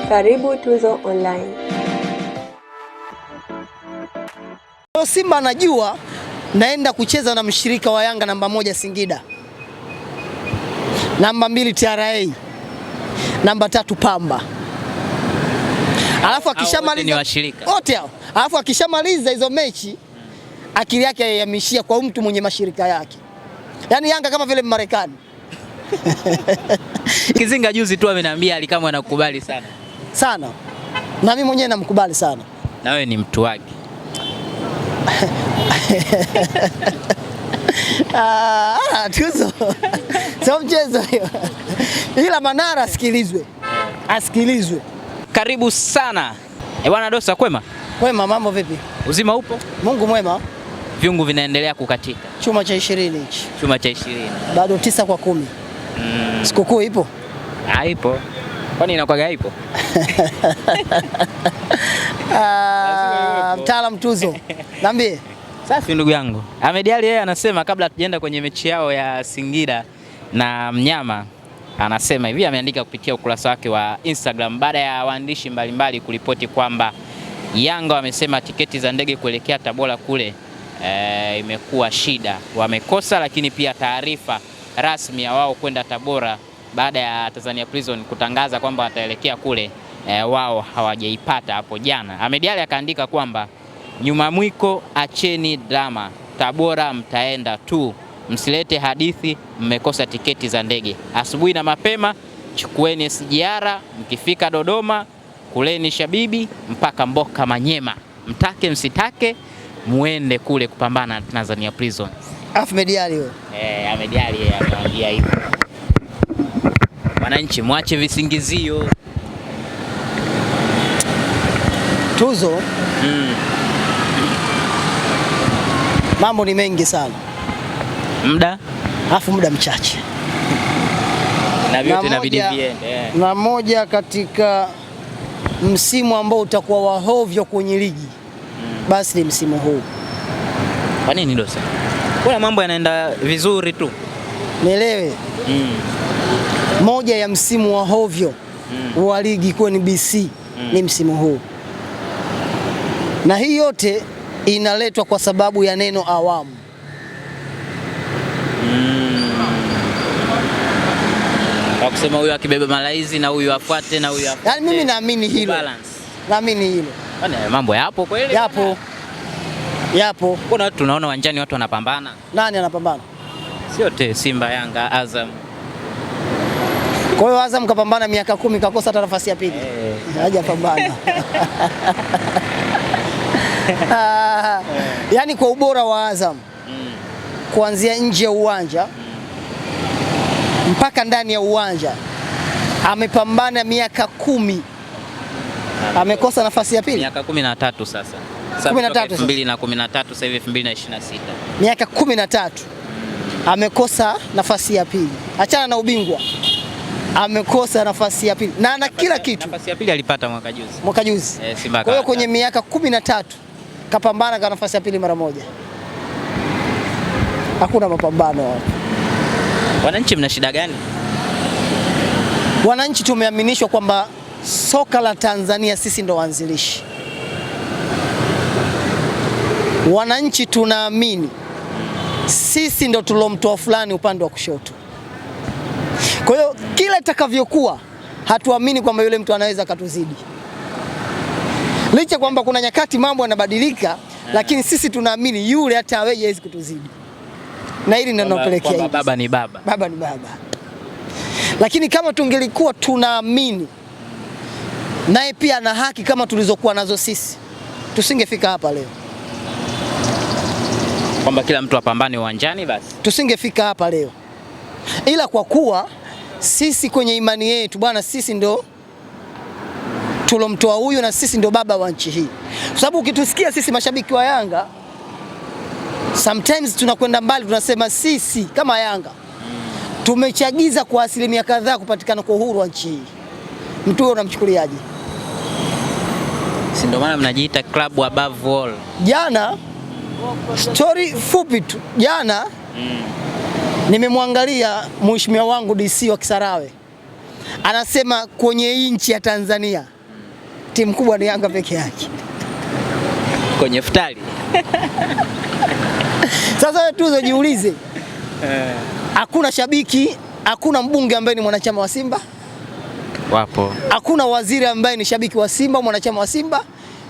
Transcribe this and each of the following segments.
Karibu Tuzo Online. Simba anajua naenda kucheza na mshirika wa Yanga namba 1 Singida, namba 2 TRA, namba 3 Pamba. Alafu akishamaliza wote hao, alafu akishamaliza hizo mechi akili yake yamishia kwa mtu mwenye mashirika yake. Yaani Yanga kama vile Marekani. Kizinga juzi tu ameniambia Alikamwe anakukubali sana. Sana. Na mimi mwenyewe namkubali sana. Na wewe ni mtu wake. Tuzo. Sio mchezo hiyo. Ila Manara asikilizwe. Asikilizwe. Karibu sana. Bwana Dosa, kwema? Kwema, mambo vipi? Uzima upo? Mungu mwema. Viungu vinaendelea kukatika. Chuma cha 20 hichi. Chuma cha 20. Bado 9 kwa 10. Sikukuu ipo? Ipo. Kwani inakuwa ipo? Mtaalamu Tuzo. Niambie. Safi ndugu yangu. Ahmed Ally yeye anasema kabla tujaenda kwenye mechi yao ya Singida na Mnyama, anasema hivi, ameandika kupitia ukurasa wake wa Instagram baada ya waandishi mbalimbali kuripoti kwamba Yanga wamesema tiketi za ndege kuelekea Tabora kule imekuwa shida. Wamekosa, lakini pia taarifa rasmi ya wao kwenda Tabora baada ya Tanzania Prison kutangaza kwamba wataelekea kule wao hawajaipata hapo jana. Ahmed Ally akaandika kwamba nyuma mwiko, acheni drama, Tabora mtaenda tu, msilete hadithi mmekosa tiketi za ndege. Asubuhi na mapema chukueni SGR, mkifika Dodoma kuleni Shabibi mpaka Mboka Manyema, mtake msitake muende kule kupambana na Tanzania Prison. Ahmed Ally huyo. Ahmed Ally amewaambia hivyo. Wananchi mwache visingizio. Tuzo. Mambo ni mengi sana. Muda mchache. Na vyote inabidi viende. Na moja katika msimu ambao utakuwa wa hovyo kwenye ligi. Basi ni msimu huu. Kwa nini Dosa? Kuna mambo yanaenda vizuri tu. Nielewe. Moja ya msimu wa hovyo wa ligi kwa NBC ni msimu huu. Na hii yote inaletwa kwa sababu ya neno awamu. Kwa kusema huyu akibeba malaizi na huyu afuate na huyu afuate. Yaani mimi naamini hilo. Naamini hilo. Kwani mambo yapo kweli? Yapo. Kuna watu tunaona uwanjani watu wanapambana. Nani anapambana? Sio Simba, Yanga, Azam. Kwa hiyo Azam kapambana miaka 10 kakosa hata nafasi ya pili. Hajapambana. Yaani kwa ubora wa Azam kuanzia nje ya uwanja mpaka ndani ya uwanja amepambana miaka 10. Amekosa nafasi ya pili. Miaka 13 sasa. 2013 sasa hivi 2026. Miaka 13 amekosa nafasi ya pili. Achana na ubingwa. Amekosa nafasi ya pili. Na ana kila kitu. Nafasi ya pili alipata mwaka juzi. Kwa hiyo kwenye miaka 13 kapambana kwa nafasi ya pili mara moja. Hakuna mapambano hapo. Wananchi mna shida gani? Wananchi tumeaminishwa kwamba soka la Tanzania sisi ndo waanzilishi. Wananchi tunaamini sisi ndo tulomtoa fulani upande wa kushoto. Kwa hiyo kila itakavyokuwa hatuamini kwamba yule mtu anaweza katuzidi. Licha kwamba kuna nyakati mambo yanabadilika, lakini sisi tunaamini yule hata aweje hawezi kutuzidi. Na hili ndio linapelekea hivi. Baba ni baba. Baba ni baba. Lakini kama tungelikuwa tunaamini naye pia ana haki kama tulizokuwa nazo sisi, tusingefika hapa leo. Kwamba kila mtu apambane uwanjani basi. Tusingefika hapa leo. Ila kwa kuwa sisi kwenye imani yetu bwana, sisi ndo tulomtoa huyu na sisi ndo baba wa nchi hii. Kwa sababu ukitusikia sisi mashabiki wa Yanga sometimes tunakwenda mbali, tunasema sisi kama Yanga tumechagiza kwa asilimia kadhaa kupatikana kwa uhuru wa nchi hii. Mtu huyo unamchukuliaje? Si ndio maana mnajiita club above all. Jana story fupi tu. Jana nimemwangalia mheshimiwa wangu DC wa Kisarawe. Anasema kwenye nchi ya Tanzania timu kubwa ni Yanga peke yake kwenye futari. Sasa wewe Tuzo jiulize, hakuna shabiki, hakuna mbunge ambaye ni mwanachama wa Simba. Wapo. Hakuna waziri ambaye ni shabiki wa Simba, mwanachama wa Simba.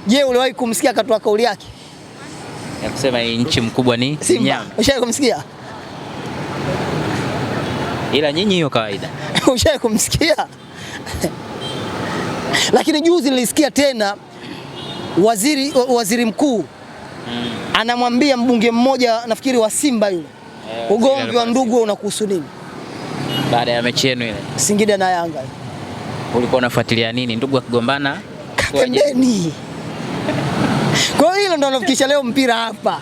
Je, uliwahi kumsikia akatoa kauli yake ya kusema nchi mkubwa ni Simba? Ushawahi kumsikia? Ila nyinyi hiyo kawaida. Ushawahi kumsikia? Lakini juzi nilisikia tena waziri mkuu anamwambia mbunge mmoja nafikiri wa Simba yule, ugomvi wa ndugu unakuhusu nini? Baada ya mechi yenu ile Singida na Yanga. Ulikuwa unafuatilia nini? Ndugu wakigombana pembeni. Kwa hiyo hilo ndo nafikisha leo mpira hapa.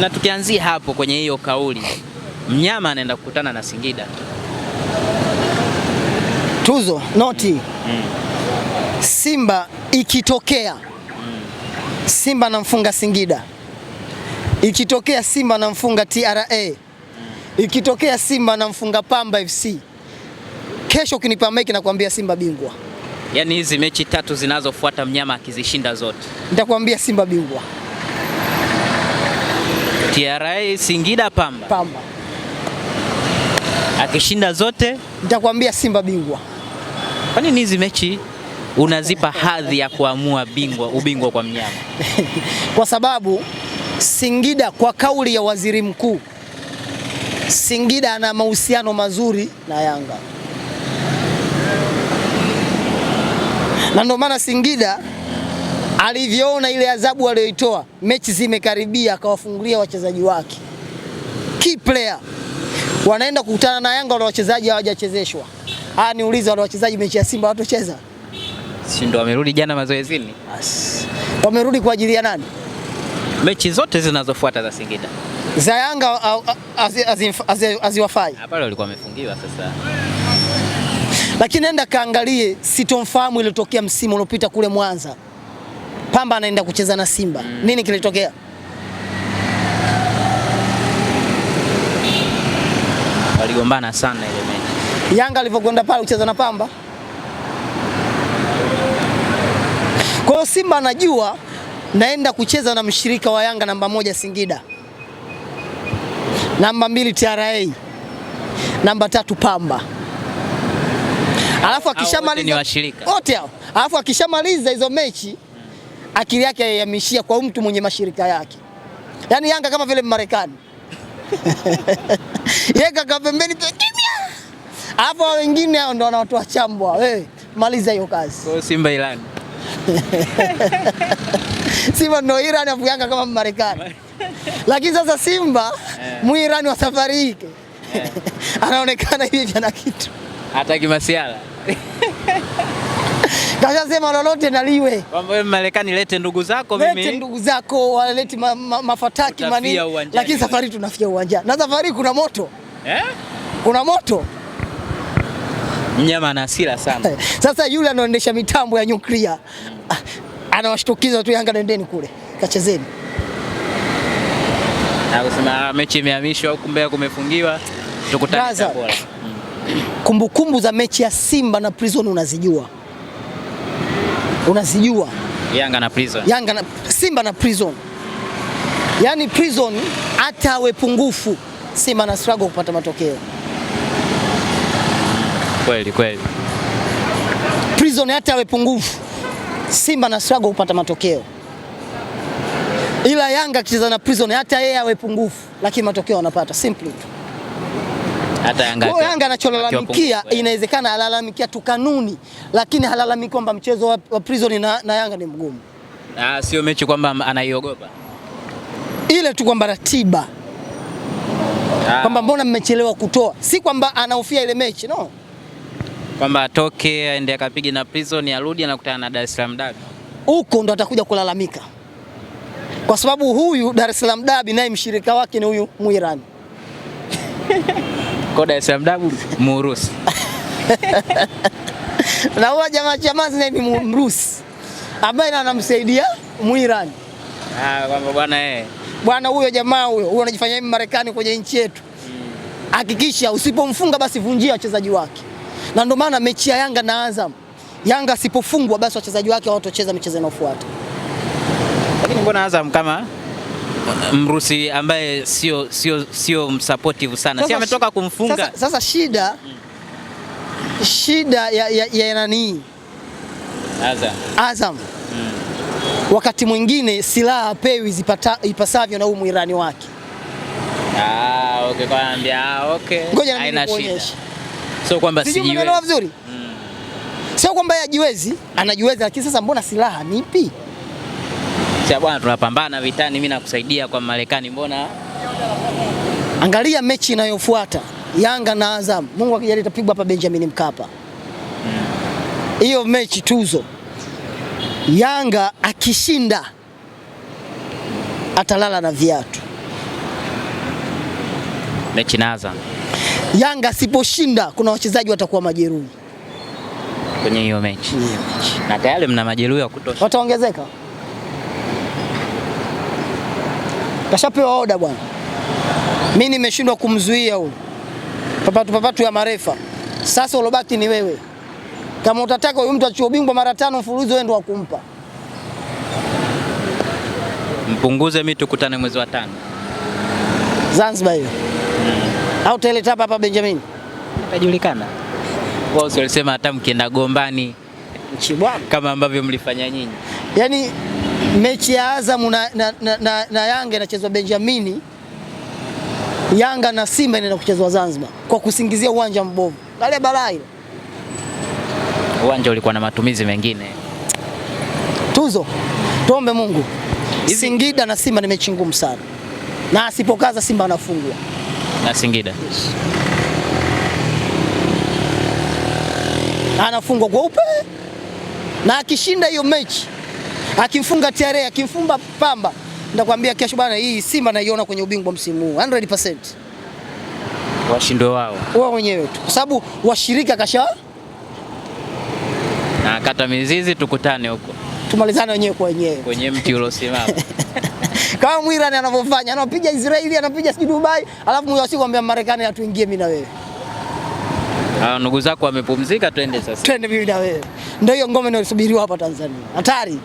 Na tukianzia hapo kwenye hiyo kauli, mnyama anaenda kukutana na Singida. Tuzo noti. Simba ikitokea Simba anamfunga Singida, ikitokea Simba anamfunga TRA, ikitokea Simba anamfunga Pamba FC, kesho ukinipa maiki nakwambia Simba bingwa. Yaani hizi mechi 3 zinazofuata mnyama akizishinda zote, nitakwambia Simba bingwa. TRA, Singida, Pamba. Akishinda zote nitakwambia Simba bingwa. Kwa nini hizi mechi unazipa hadhi ya kuamua ubingwa kwa mnyama? Kwa sababu Singida, kwa kauli ya waziri mkuu, Singida ana mahusiano mazuri na Yanga, na ndio maana Singida alivyoona ile adhabu aliyoitoa, mechi zimekaribia, akawafungulia wachezaji wake key player, wanaenda kukutana na Yanga, wale wachezaji hawajachezeshwa. Niulize, wale wachezaji mechi ya Simba watocheza? Si ndio wamerudi jana mazoezini? Wamerudi kwa ajili ya nani? Mechi zote zinazofuata za Singida, za Yanga aziwafai. Pale walikuwa wamefungiwa sasa. Lakini nenda kaangalie, sitomfahamu ilitokea msimu uliopita kule Mwanza. Pamba anaenda kucheza na Simba. Nini kilitokea? Waligombana sana ile mechi. Yanga alivyokwenda pale kucheza na Pamba. Kwa hiyo Simba anajua naenda kucheza na mshirika wa Yanga namba 1 Singida, namba 2 TRA, namba 3 Pamba. Alafu akishamaliza wote hao, alafu akishamaliza hizo mechi, akili yake yamishia kwa mtu mwenye mashirika yake. Yaani Yanga kama vile Marekani. Yanga kama pembeni kimya. Alafu wengine hao ndio wanatoa chambwa. Wewe maliza hiyo kazi. Kwa Simba Iran. Simba ndio Iran, afu Yanga kama Marekani. Lakini sasa Simba Muirani wa safari hii anaonekana hivi ana kitu. Hata kimasiala. Kashasema lolote naliwe. Kwamba wewe Marekani lete ndugu zako, mimi lete ndugu zako, walete mafataki mani. Lakini safari tunafia uwanjani. Na safari kuna moto. Kuna moto. Mnyama ana hasira sana. Sasa yule anaendesha mitambo ya nyuklia anawashtukiza tu Yanga, nendeni kule kachezeni. Na kusema mechi imehamishwa au kumbe kumefungiwa, tukutane Tabora. Kumbukumbu za mechi ya Simba na Prison unazijua? Unazijua? Yanga na Prison. Simba na Prison. Yaani Prison hata awe pungufu, Simba na struggle kupata matokeo. Kweli. Prison hata awe pungufu, Simba na struggle kupata matokeo. Ila Yanga akicheza na Prison hata yeye awe pungufu, lakini matokeo anapata simply. Hata Yanga anacholalamikia, inawezekana alalamikia tu kanuni, lakini halalamiki kwamba mchezo wa Prison na Yanga ni mgumu. Sio mechi kwamba anaiogopa. Ile tu kwamba ratiba. Kwamba mbona mmechelewa kutoa. Si kwamba anahofia ile mechi, no. Kwamba atoke aende akapige na Prison, arudi anakutana na Dar es Salaam Derby. Huko ndo atakuja kulalamika. Kwa sababu huyu Dar es Salaam Derby naye mshirika wake ni huyu Muirani. Kwa Dar es Salaam Derby Murusi. Na huwa jamaa Chamazi naye ni Mrusi, ambaye anamsaidia Muirani. Kwamba bwana bwana huyo jamaa huyo anajifanya hivi Marekani kwenye nchi yetu. Hakikisha usipomfunga basi vunjia wachezaji wake. Na ndio maana mechi ya Yanga na Azam Yanga asipofungwa basi wachezaji wake hawatocheza michezo inayofuata. Lakini mbona Azam kama Mrusi ambaye sio msupportive sana. Si ametoka kumfunga. Sasa shida ya nani? Azam. Wakati mwingine silaha apewi ipasavyo na Mwirani wake. Okay, kwambia okay. Ngoja na kuonyesha. Sio kwamba sijiwezi. Vizuri. Sio kwamba hajiwezi, anajiweza, lakini sasa mbona silaha nipi? Sasa bwana, tunapambana vitani, mimi nakusaidia kwa Marekani, mbona? Angalia mechi inayofuata Yanga na Azam. Mungu akijalia itapigwa hapa Benjamin Mkapa. Hiyo mechi tuzo. Yanga akishinda atalala na viatu. Mechi na Azam. Yanga asiposhinda kuna wachezaji watakuwa majeruhi kwenye hiyo mechi. Na tayari mna majeruhi wa kutosha. Wataongezeka. Kashapewa oda bwana. Mimi nimeshindwa kumzuia huyo. Papatu ya marefa. Sasa ulobaki ni wewe. Kama utataka huyu mtu achukue ubingwa mara 5 mfululizo, wewe ndo wakumpa. Mpunguze mimi tukutane mwezi wa 5. Zanzibar hiyo. Au tele tapa hapa Benjamin. Itajulikana. Wao walisema hata mkienda Gombani Chibwana kama ambavyo mlifanya nyinyi. Yaani mechi ya Azam na Yanga inachezwa Benjamin. Yanga na Simba inaenda kuchezwa Zanzibar kwa kusingizia uwanja mbovu. Kale balaa ile. Uwanja ulikuwa na matumizi mengine. Tuzo. Tuombe Mungu. Singida na Simba ni mechi ngumu sana. Na asipokaza Simba anafungwa. Na Singida. Yes. Anafungwa kwa upe. Na akishinda hiyo mechi, akimfunga TRA, akimfunga Pamba, nitakwambia kesho bana, hii Simba naiona kwenye ubingwa msimu huu 100%. Washindwe wao. Wao wenyewe tu. Kwa sababu washirika kasha na kata mizizi, tukutane huko. Tumalizane wenyewe kwa wenyewe. Kwenye mti uliosimama. Kama Mwirani anavyofanya, anapiga Israeli, anapiga sijui Dubai, alafu mwisho siku ambia Marekani atuingie mimi na wewe. Ndugu zako wamepumzika, twende sasa. Twende mimi na wewe. Ndio hiyo ngome inayosubiriwa hapa Tanzania. Hatari.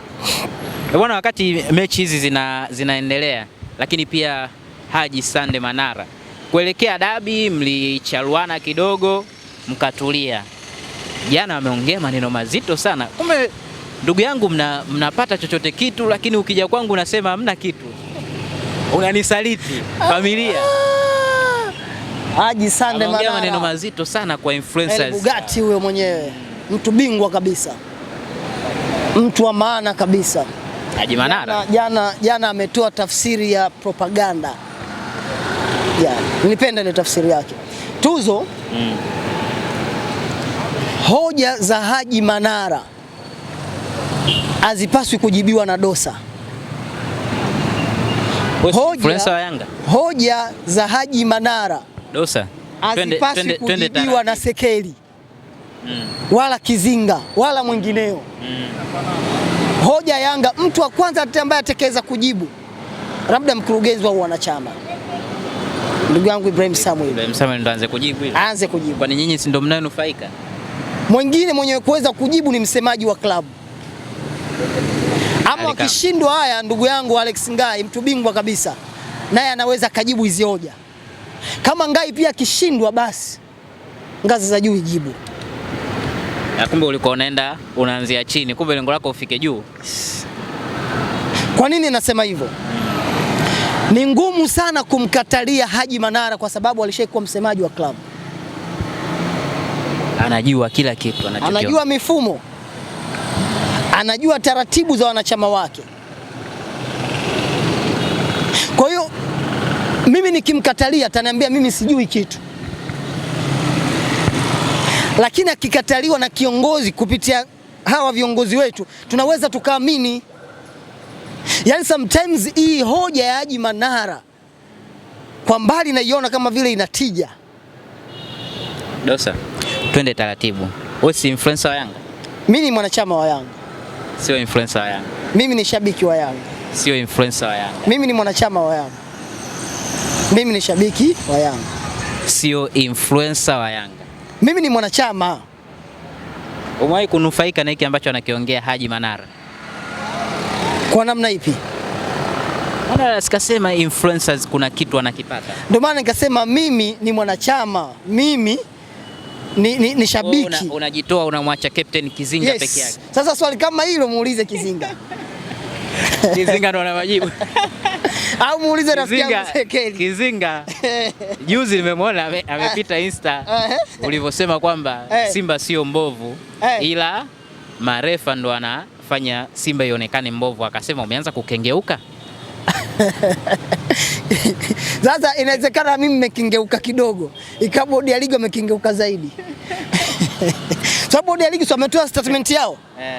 Bwana, wakati mechi hizi zinaendelea, lakini pia Haji Sande Manara kuelekea dabi mlicharuana kidogo mkatulia. Jana wameongea maneno mazito sana. Kumbe ndugu yangu mnapata chochote kitu, lakini ukija kwangu unasema hamna kitu. Unanisaliti familia. Haji Sande Manara. Anaongea maneno mazito sana kwa influencers. Bugatti huyo mwenyewe. Mtu bingwa kabisa. Mtu wa maana kabisa. Haji Manara. Jana ametoa tafsiri ya propaganda. Nilipenda ile tafsiri yake. Tuzo. Hoja za Haji Manara hazipaswi kujibiwa na Dosa. Hoja za Haji Manara Dosa hazipaswi kujibiwa na Sekeli wala Kizinga wala mwingineo. Hoja Yanga, mtu wa kwanza ambaye atakayeweza kujibu labda mkurugenzi wa wanachama, ndugu yangu Ibrahim Samuel. Ibrahim Samuel ndo aanze kujibu ile. Aanze kujibu. Kwani nyinyi si ndio mnayonufaika? Mwingine mwenye kuweza kujibu ni msemaji wa klabu. Ama akishindwa haya, ndugu yangu Alex Ngai, mtu bingwa kabisa, naye anaweza kajibu hizi hoja. Kama Ngai pia akishindwa, basi ngazi za juu ijibu. Na kumbe ulikuwa unaanzia chini, kumbe lengo lako ufike juu. Kwa nini nasema hivyo? Ni ngumu sana kumkatalia Haji Manara kwa sababu alishaikuwa msemaji wa klabu. Anajua kila kitu, anajua mifumo, anajua taratibu za wanachama wake. Kwa hiyo mimi nikimkatalia ataniambia mimi sijui kitu. Lakini akikataliwa na kiongozi kupitia hawa viongozi wetu, tunaweza tukaamini. Yaani sometimes hii hoja ya Haji Manara kwa mbali naiona kama vile inatija. Dosa, twende taratibu. Wewe si influencer wa Yanga? Mimi ni mwanachama wa Yanga. Sio influencer wa Yanga. Mimi ni shabiki wa Yanga. Sio influencer wa Yanga. Mimi ni mwanachama wa Yanga. Mimi ni shabiki wa Yanga. Sio influencer wa Yanga. Mimi ni mwanachama. Umewahi kunufaika na hiki ambacho anakiongea Haji Manara? Kwa namna ipi? Manara sikasema influencers kuna kitu anakipata. Ndio maana nikasema mimi ni mwanachama, mimi ni shabiki. Unajitoa unamwacha Captain Kizinga peke yake. Sasa swali kama hilo muulize Kizinga. Kizinga ndo ana majibu. Au muulize rafiki yangu Sekeli. Kizinga. Juzi nimemwona amepita Insta ulivyosema kwamba Simba sio mbovu ila marefa ndo anafanya Simba ionekane mbovu, akasema umeanza kukengeuka. Sasa inawezekana mimi nimekengeuka kidogo, ikawa bodi ya ligi wamekengeuka zaidi. Sababu bodi ya ligi wametoa statement yao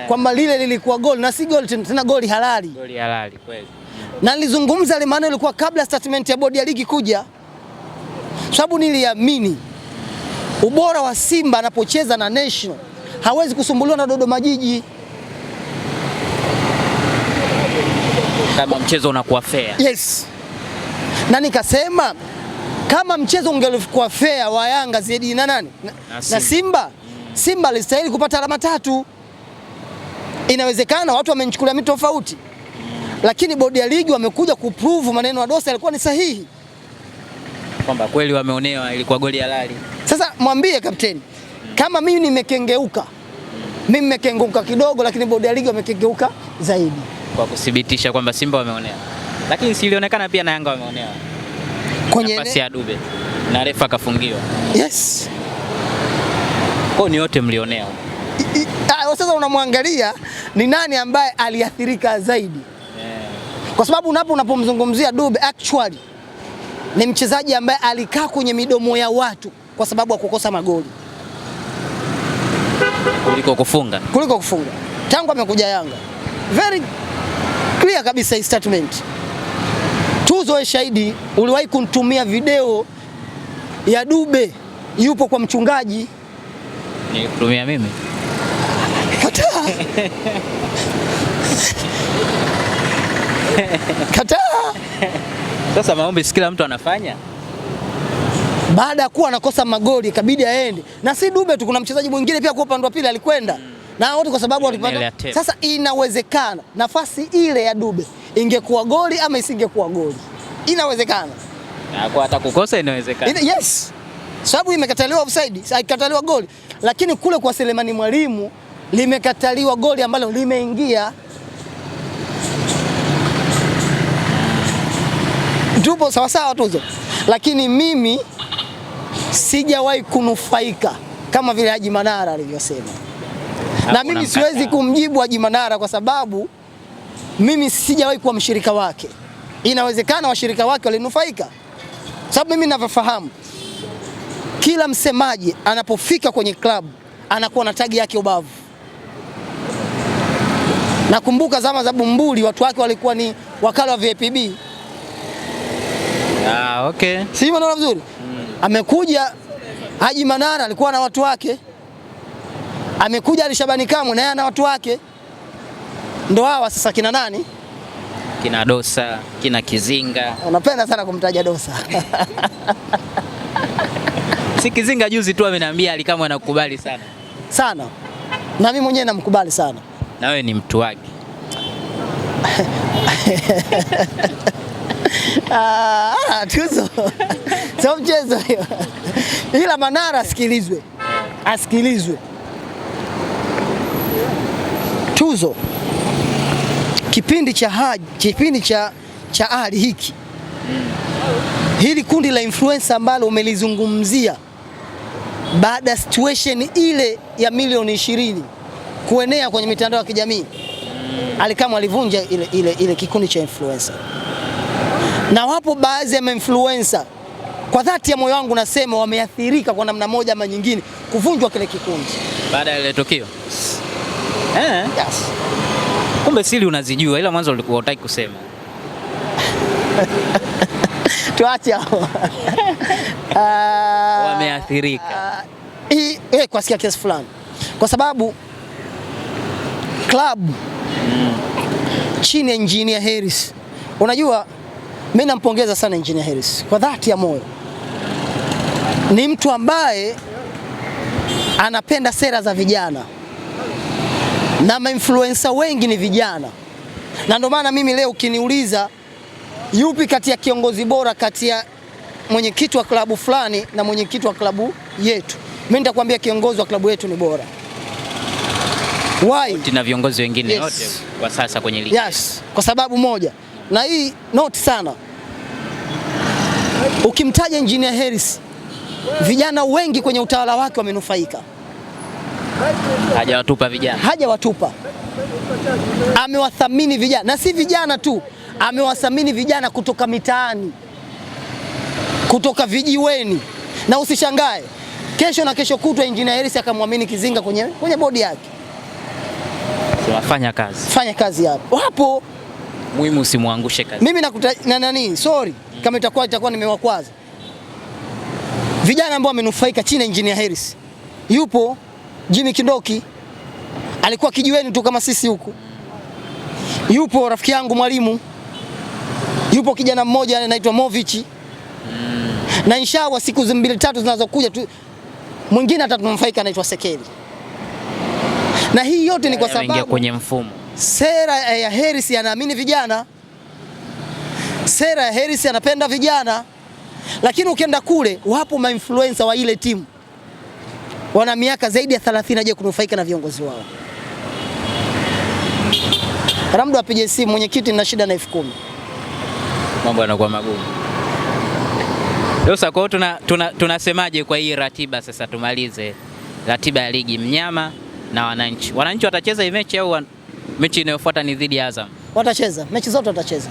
kwamba lile lilikuwa goli na si goli tena, goli halali. Goli halali kweli. Na nilizungumza ile maana ilikuwa kabla statement ya bodi ya ligi kuja. Sababu niliamini ubora wa Simba anapocheza na National hawezi kusumbuliwa na Dodoma Jiji. Kama mchezo unakuwa fair. Yes. Na nikasema kama mchezo ungelikuwa fair wa Yanga zaidi na nani? Na Simba. Simba alistahili kupata alama 3. Inawezekana watu wamenichukulia mimi tofauti. Lakini bodi ya ligi wamekuja kuprove maneno ya Dosa yalikuwa ni sahihi. Kwamba kweli wameonewa, ilikuwa goli halali. Sasa mwambie kapteni, kama mimi nimekengeuka, mimi nimekengeuka kidogo, lakini bodi ya ligi wamekengeuka zaidi. Kwa kuthibitisha kwamba Simba wameonewa. Lakini silionekana pia na Yanga wameonewa. Kwenye nafasi ya Dube na refa kafungiwa. Yes. Kwa ni wote mlionewa. Sasa unamwangalia ni nani ambaye aliathirika zaidi. Kwa sababu unapomzungumzia Dube actually ni mchezaji ambaye alikaa kwenye midomo ya watu kwa sababu ya kukosa magoli. Kuliko kufunga. Tangu amekuja Yanga. Very clear kabisa hii statement. Tuzo shahidi, uliwahi kunitumia video ya Dube yupo kwa mchungaji. Nikutumia mimi? Kataa. Sasa maombi si kila mtu anafanya. Baada ya kuwa anakosa magoli ikabidi aende. Na si Dube tu, kuna mchezaji mwingine pia kwa upande wa pili alikwenda. Na wote kwa sababu walipata. Sasa inawezekana nafasi ile ya Dube ingekuwa goli ama isingekuwa goli. Inawezekana. Na kwa hata kukosa inawezekana. Yes. Sababu imekataliwa offside, haikataliwa goli. Lakini kule kwa Selemani Mwalimu limekataliwa goli ambalo limeingia. Tupo sawa sawa Tuzo. Lakini mimi sijawahi kunufaika kama vile Haji Manara alivyosema. Na mimi siwezi kumjibu Haji Manara kwa sababu mimi sijawahi kuwa mshirika wake. Inawezekana washirika wake walinufaika. Sababu mimi ninavyofahamu kila msemaji anapofika kwenye klabu anakuwa na tagi yake ubavu. Nakumbuka zama za Bumbuli watu wake walikuwa ni wakala wa VPB. Okay. Si unaona vizuri? Amekuja Haji Manara alikuwa na watu wake. Amekuja Ali Shabani Kamwe naye ana watu wake. Ndo hawa sasa kina nani? Kina Dosa, kina Kizinga. Unapenda sana kumtaja Dosa. Si Kizinga juzi tu ameniambia Alikamwe anakubali sana. Sana. Na mimi mwenyewe namkubali sana. Na wewe ni mtu wake. Tuzo. Sio mchezo hiyo. Ila Manara asikilizwe. Asikilizwe. Tuzo. Kipindi cha Ali hiki. Hili kundi la influencer ambalo umelizungumzia baada ya situation ile ya milioni 20 kuenea kwenye mitandao ya kijamii. Alikamwe alivunja ile kikundi cha influencer. Na wapo baadhi ya influencer kwa dhati ya moyo wangu nasema wameathirika kwa namna moja ama nyingine kuvunjwa kile kikundi baada ya ile tukio. Yes. Kumbe siri unazijua ila mwanzo ulikuwa hutaki kusema. Tuache hapo. Wameathirika. Kwa kiasi fulani. Kwa sababu club chini ya Engineer Harris. Unajua mimi nampongeza sana Engineer Harris kwa dhati ya moyo. Ni mtu ambaye anapenda sera za vijana. na mainfluencer wengi ni vijana, na ndio maana mimi leo ukiniuliza yupi kati ya kiongozi bora kati ya mwenyekiti wa klabu fulani na mwenyekiti wa klabu yetu, mimi nitakwambia kiongozi wa klabu yetu ni bora. Why? Na viongozi wengine wote kwa sasa kwenye ligi. Yes, kwa sababu moja, na hii note sana, ukimtaja Engineer Hersi, vijana wengi kwenye utawala wake wamenufaika. Hajawatupa vijana. Hajawatupa. Amewathamini vijana, na si vijana tu, amewathamini vijana kutoka mitaani, kutoka vijiweni. Na usishangae kesho na kesho kutwa Engineer Hersi akamwamini Kizinga kwenye bodi yake. Fanya kazi. Fanya kazi hapo. Wapo. Muhimu usimuangushe kazi. Mimi sorry kama itakuwa nimewakwaza. Vijana ambao wamenufaika chini Engineer Hersi. Yupo Jimmy Kindoki, alikuwa kijiweni tu kama sisi huku. Yupo rafiki yangu Mwalimu. Yupo kijana mmoja anaitwa Movichi. Na inshallah siku 2-3 zinazokuja tu mwingine atanufaika anaitwa Sekeli. Na hii yote ni kwa sababu kwenye mfumo. Sera ya Hersi anaamini vijana. Sera ya Hersi anapenda vijana. Lakini ukienda kule wapo mainfluencer wa ile timu, wana miaka zaidi ya 30 haje kunufaika na viongozi wao. Ramdo apige simu, mwenyekiti na shida na 10,000. Mambo yanakuwa magumu. Sasa kwa tunasemaje kwa hii ratiba sasa, tumalize ratiba ya ligi, Mnyama na Wananchi. Wananchi watacheza hii mechi au mechi inayofuata ni dhidi ya Azam? Watacheza, mechi zote watacheza.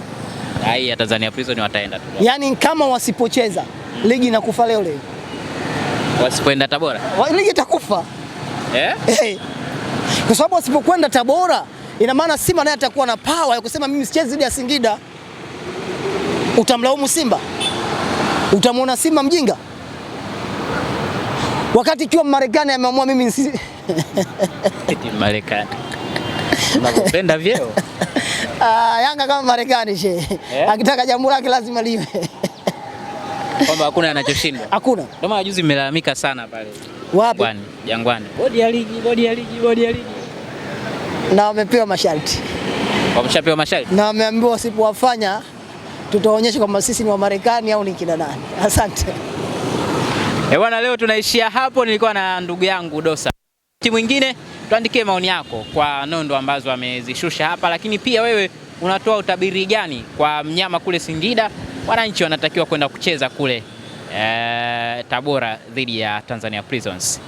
Hai ya Tanzania Prison wataenda tu. Yaani kama wasipocheza ligi inakufa leo. Wasipoenda Tabora ligi itakufa. Kwa sababu wasipokwenda Tabora ina maana Simba naye atakuwa na power ya kusema mimi sichezi dhidi ya Singida. Utamlaumu Simba? Utamwona Simba mjinga? Wakati ikiwa Marekani ameamua mimi eti Marekani. Unapenda vyeo? Yanga kama Marekani akitaka jambo lake lazima liwe. Kwamba hakuna anachoshinda. Hakuna. Ndio maana juzi mmelalamika sana pale. Wapi? Jangwani. Bodi ya ligi. Na wamepewa masharti. Wameshapewa masharti? Na wameambiwa wasipowafanya tutaonyesha kama sisi ni wa Marekani au ni kina nani. Asante. Bwana, leo tunaishia hapo. Nilikuwa na ndugu yangu Dosa. Mwingine tuandikie maoni yako kwa nondo ambazo amezishusha hapa, lakini pia wewe unatoa utabiri gani kwa Mnyama kule Singida? Wananchi wanatakiwa kwenda kucheza kule Tabora dhidi ya Tanzania Prisons.